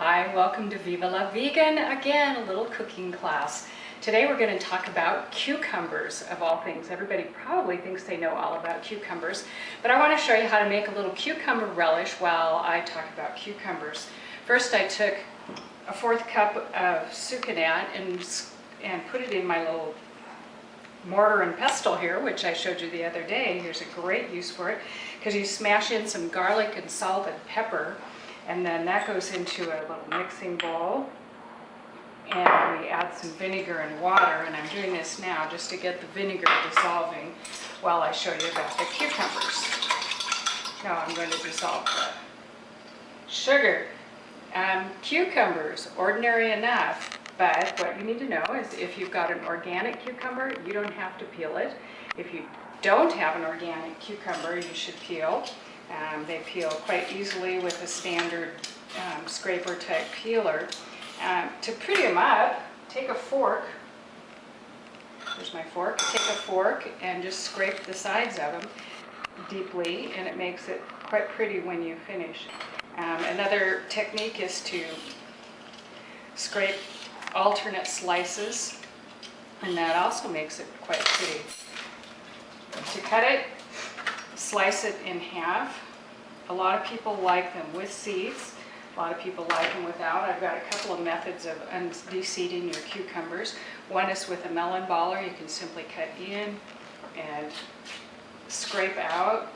Hi, welcome to Viva La Vegan. Again, a little cooking class. Today we're going to talk about cucumbers, of all things. Everybody probably thinks they know all about cucumbers, but I want to show you how to make a little cucumber relish while I talk about cucumbers. First, I took a 1/4 cup of sucanat and put it in my little mortar and pestle here, which I showed you the other day. Here's a great use for it, because you smash in some garlic and salt and pepper, and then that goes into a little mixing bowl, and we add some vinegar and water, and I'm doing this now just to get the vinegar dissolving while I show you about the cucumbers. Now I'm going to dissolve the sugar. Cucumbers, ordinary enough, but what you need to know is if you've got an organic cucumber, you don't have to peel it. If you don't have an organic cucumber, you should peel. They peel quite easily with a standard scraper type peeler. To pretty them up, take a fork, there's my fork, take a fork and just scrape the sides of them deeply, and it makes it quite pretty when you finish. Another technique is to scrape alternate slices, and that also makes it quite pretty. To cut it, slice it in half. A lot of people like them with seeds. A lot of people like them without. I've got a couple of methods of de-seeding your cucumbers. One is with a melon baller. You can simply cut in and scrape out.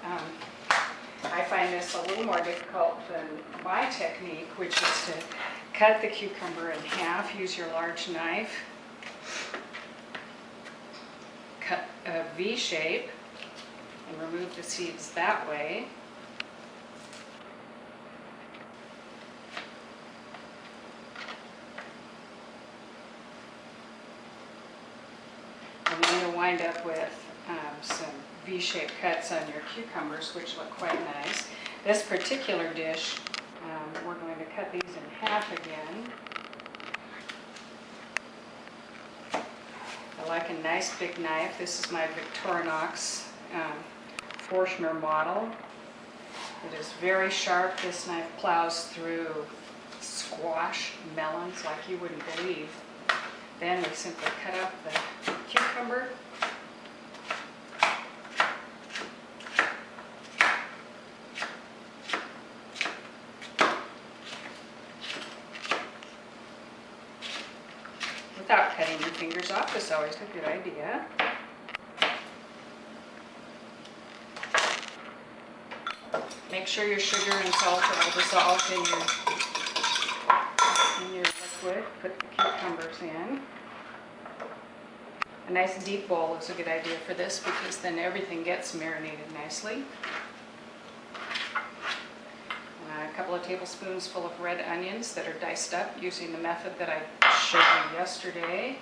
I find this a little more difficult than my technique, which is to cut the cucumber in half. Use your large knife. Cut a V shape and remove the seeds that way. And then you'll wind up with some V-shaped cuts on your cucumbers, which look quite nice. This particular dish, we're going to cut these in half again. I like a nice big knife. This is my Victorinox Forstner model. It is very sharp. This knife plows through squash melons like you wouldn't believe. Then we simply cut up the cucumber. Without cutting your fingers off is always a good idea. Make sure your sugar and salt are all dissolved in your liquid. Put the cucumbers in. A nice deep bowl is a good idea for this, because then everything gets marinated nicely. A couple of tablespoons full of red onions that are diced up using the method that I showed you yesterday.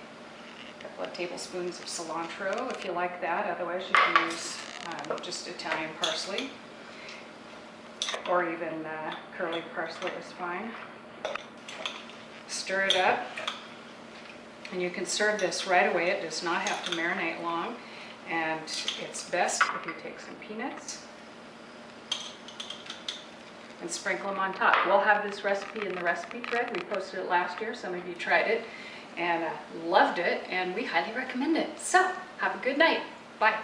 A couple of tablespoons of cilantro if you like that. Otherwise you can use just Italian parsley, or even curly parsley is fine. Stir it up, and you can serve this right away. It does not have to marinate long, and it's best if you take some peanuts and sprinkle them on top. We'll have this recipe in the recipe thread. We posted it last year. Some of you tried it and loved it, and we highly recommend it. So, have a good night. Bye.